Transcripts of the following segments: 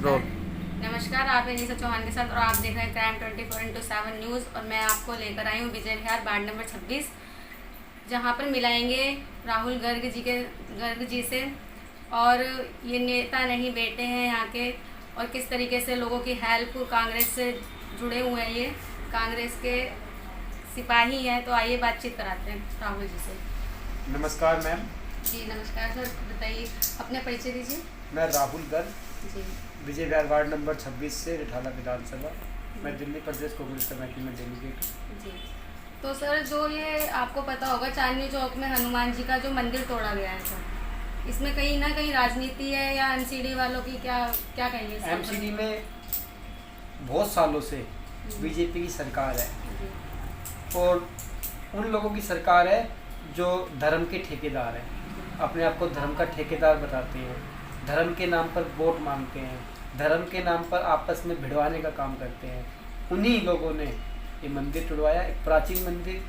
Role. नमस्कार, आप हैं निशा चौहान के साथ और आप देख रहे हैं क्राइम 24/7 न्यूज़। और मैं आपको लेकर आई हूँ विजय विहार वार्ड नंबर 26, जहाँ पर मिलाएंगे राहुल गर्ग जी से। और ये नेता नहीं बेटे हैं यहाँ के, और किस तरीके से लोगों की हेल्प, कांग्रेस से जुड़े हुए हैं, ये कांग्रेस के सिपाही हैं। तो आइए बातचीत कराते हैं राहुल जी से। नमस्कार मैम। जी नमस्कार सर, बताइए अपने परिचय दीजिए। मैं राहुल गर्ग, जी विजय विहार वार्ड नंबर 26 से रिठाला विधानसभा। मैं दिल्ली प्रदेश कांग्रेस कमेटी में डेलीगेट हूँ। जी, तो सर जो ये आपको पता होगा चांदनी चौक में हनुमान जी का जो मंदिर तोड़ा गया है सर, इसमें कहीं ना कहीं राजनीति है या एमसीडी वालों की क्या क्या कहिए सर? एमसीडी में बहुत सालों से बीजेपी की सरकार है जी, और उन लोगों की सरकार है जो धर्म के ठेकेदार हैं, अपने आप को धर्म का ठेकेदार बताते हैं, धर्म के नाम पर वोट मांगते हैं, धर्म के नाम पर आपस में भिड़वाने का काम करते हैं। उन्हीं लोगों ने ये मंदिर तुड़वाया, एक प्राचीन मंदिर,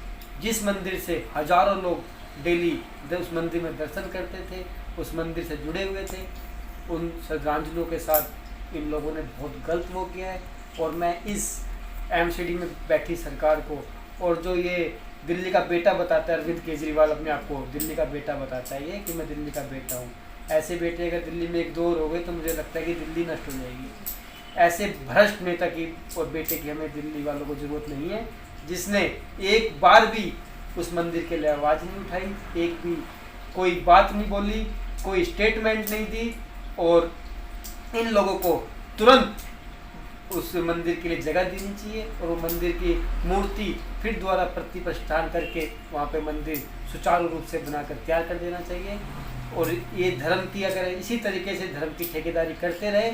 जिस मंदिर से हजारों लोग डेली उस मंदिर में दर्शन करते थे, उस मंदिर से जुड़े हुए थे। उन श्रद्धांजलियों के साथ इन लोगों ने बहुत गलत वो किया है। और मैं इस एमसीडी में बैठी सरकार को, और जो ये दिल्ली का बेटा बताता है, अरविंद केजरीवाल अपने आप को दिल्ली का बेटा बताता है ये कि मैं दिल्ली का बेटा हूँ, ऐसे बेटे अगर दिल्ली में एक दो और हो गए तो मुझे लगता है कि दिल्ली नष्ट हो जाएगी। ऐसे भ्रष्ट नेता की और बेटे की हमें दिल्ली वालों को ज़रूरत नहीं है, जिसने एक बार भी उस मंदिर के लिए आवाज़ नहीं उठाई, एक भी कोई बात नहीं बोली, कोई स्टेटमेंट नहीं दी। और इन लोगों को तुरंत उस मंदिर के लिए जगह देनी चाहिए और वो मंदिर की मूर्ति फिर दोबारा प्रतिष्ठान करके वहाँ पे मंदिर सुचारू रूप से बनाकर तैयार कर देना चाहिए। और ये धर्म की अगर इसी तरीके से धर्म की ठेकेदारी करते रहे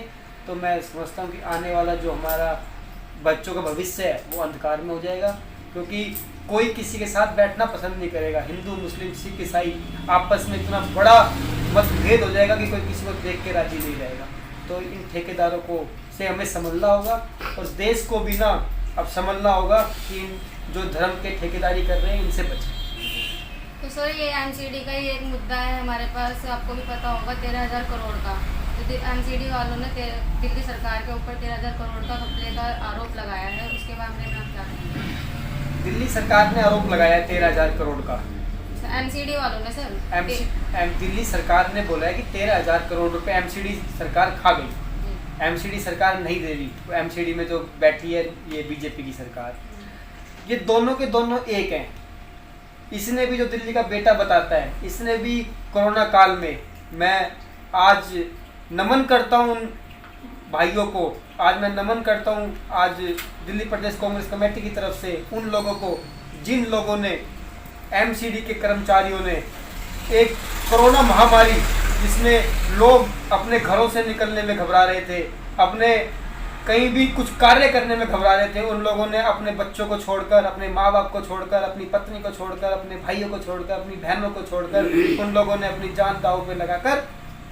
तो मैं समझता हूँ कि आने वाला जो हमारा बच्चों का भविष्य है वो अंधकार में हो जाएगा, क्योंकि कोई किसी के साथ बैठना पसंद नहीं करेगा। हिंदू, मुस्लिम, सिख, ईसाई आपस में इतना बड़ा मतभेद हो जाएगा कि कोई किसी को देख के राजी नहीं रहेगा। तो इन ठेकेदारों को से हमें समझना होगा और देश को भी ना अब समझना होगा कि इन जो धर्म के ठेकेदारी कर रहे हैं इनसे बचें। तो सर ये एमसीडी का ही एक मुद्दा है हमारे पास, आपको भी पता होगा 13,000 करोड़ का। तो एमसीडी वालों ने दिल्ली सरकार के ऊपर 13,000 करोड़ का घपले का आरोप लगाया है, उसके मामले में आप क्या कहेंगे? दिल्ली सरकार ने आरोप लगाया है 13,000 करोड़ का। एमसीडी वालों ने सर दिल्ली सरकार ने बोला है कि 13,000 करोड़ रुपए एमसीडी सरकार खा गई, एमसीडी सरकार नहीं दे रही। तो एमसीडी में जो बैठी है ये बीजेपी की सरकार, ये दोनों के दोनों एक हैं। इसने भी जो दिल्ली का बेटा बताता है, इसने भी कोरोना काल में, मैं आज नमन करता हूँ उन भाइयों को, आज मैं नमन करता हूँ आज दिल्ली प्रदेश कांग्रेस कमेटी की तरफ से उन लोगों को जिन लोगों ने, एमसीडी के कर्मचारियों ने, एक कोरोना महामारी जिसमें लोग अपने घरों से निकलने में घबरा रहे थे, अपने कहीं भी कुछ कार्य करने में घबरा रहे थे, उन लोगों ने अपने बच्चों को छोड़कर, अपने माँ बाप को छोड़कर, अपनी पत्नी को छोड़कर, अपने भाइयों को छोड़कर, अपनी बहनों को छोड़कर, उन लोगों ने अपनी जान दांव पे लगाकर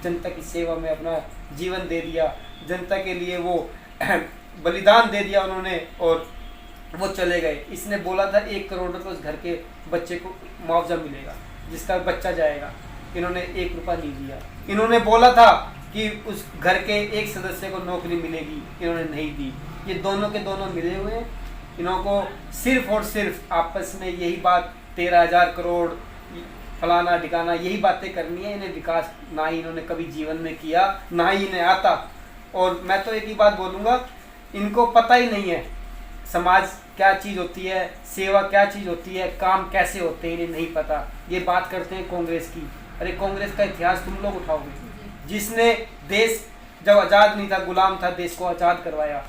जनता की सेवा में अपना जीवन दे दिया। जनता के लिए वो बलिदान दे दिया उन्होंने और वो चले गए। इसने बोला था 1 करोड़ रुपये उस घर के बच्चे को मुआवजा मिलेगा जिसका बच्चा जाएगा, इन्होंने 1 रुपया नहीं दिया। इन्होंने बोला था कि उस घर के एक सदस्य को नौकरी मिलेगी, इन्होंने नहीं दी। ये दोनों के दोनों मिले हुए हैं, इन्हों को सिर्फ और सिर्फ आपस में यही बात 13,000 करोड़ फलाना ठिकाना यही बातें करनी है। इन्हें विकास ना ही इन्होंने कभी जीवन में किया, ना ही इन्हें आता। और मैं तो एक ही बात बोलूँगा, इनको पता ही नहीं है समाज क्या चीज़ होती है, सेवा क्या चीज़ होती है, काम कैसे होते हैं, इन्हें नहीं पता। ये बात करते हैं कांग्रेस की। अरे कांग्रेस का इतिहास तुम लोग उठाओगे, जिसने देश जब आज़ाद नहीं था, गुलाम था, देश को आज़ाद करवाया।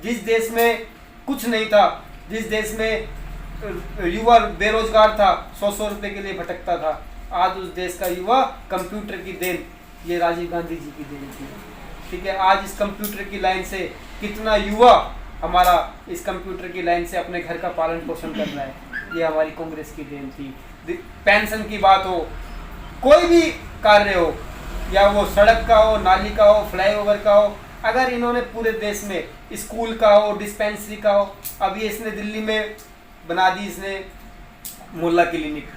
जिस देश में कुछ नहीं था, जिस देश में युवा बेरोजगार था, 100 रुपये के लिए भटकता था, आज उस देश का युवा कंप्यूटर की देन ये राजीव गांधी जी की देन थी। ठीक है, आज इस कंप्यूटर की लाइन से कितना युवा हमारा इस कंप्यूटर की लाइन से अपने घर का पालन पोषण कर रहा है, ये हमारी कांग्रेस की देन थी। पेंशन की बात हो, कोई भी कार्य हो, या वो सड़क का हो, नाली का हो, फ्लाईओवर का हो, अगर इन्होंने पूरे देश में स्कूल का हो, डिस्पेंसरी का हो, अब ये इसने दिल्ली में बना दी, इसने मोहल्ला क्लिनिक,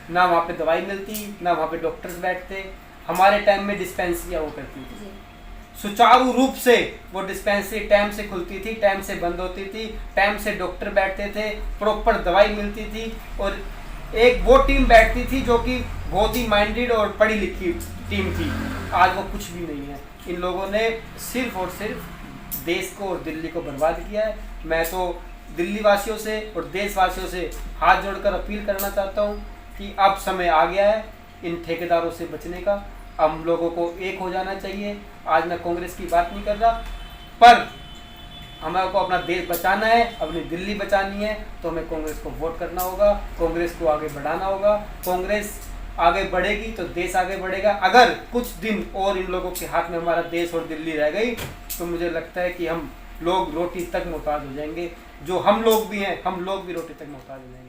ना वहाँ पे दवाई मिलती, ना वहाँ पे डॉक्टर्स बैठते। हमारे टाइम में डिस्पेंसरियाँ वो करती थी, सुचारू रूप से वो डिस्पेंसरी टाइम से खुलती थी, टाइम से बंद होती थी, टाइम से डॉक्टर बैठते थे, प्रॉपर दवाई मिलती थी, और एक वो टीम बैठती थी जो कि बहुत ही माइंडेड और पढ़ी लिखी टीम थी। आज वो कुछ भी नहीं है। इन लोगों ने सिर्फ और सिर्फ देश को और दिल्ली को बर्बाद किया है। मैं तो दिल्ली वासियों से और देशवासियों से हाथ जोड़कर अपील करना चाहता हूँ कि अब समय आ गया है इन ठेकेदारों से बचने का। हम लोगों को एक हो जाना चाहिए। आज मैं कांग्रेस की बात नहीं कर रहा, पर हमारे को अपना देश बचाना है, अपनी दिल्ली बचानी है, तो हमें कांग्रेस को वोट करना होगा, कांग्रेस को आगे बढ़ाना होगा। कांग्रेस आगे बढ़ेगी तो देश आगे बढ़ेगा। अगर कुछ दिन और इन लोगों के हाथ में हमारा देश और दिल्ली रह गई तो मुझे लगता है कि हम लोग रोटी तक मोहताज हो जाएंगे। जो हम लोग भी हैं, हम लोग भी रोटी तक मोहताज हो जाएंगे।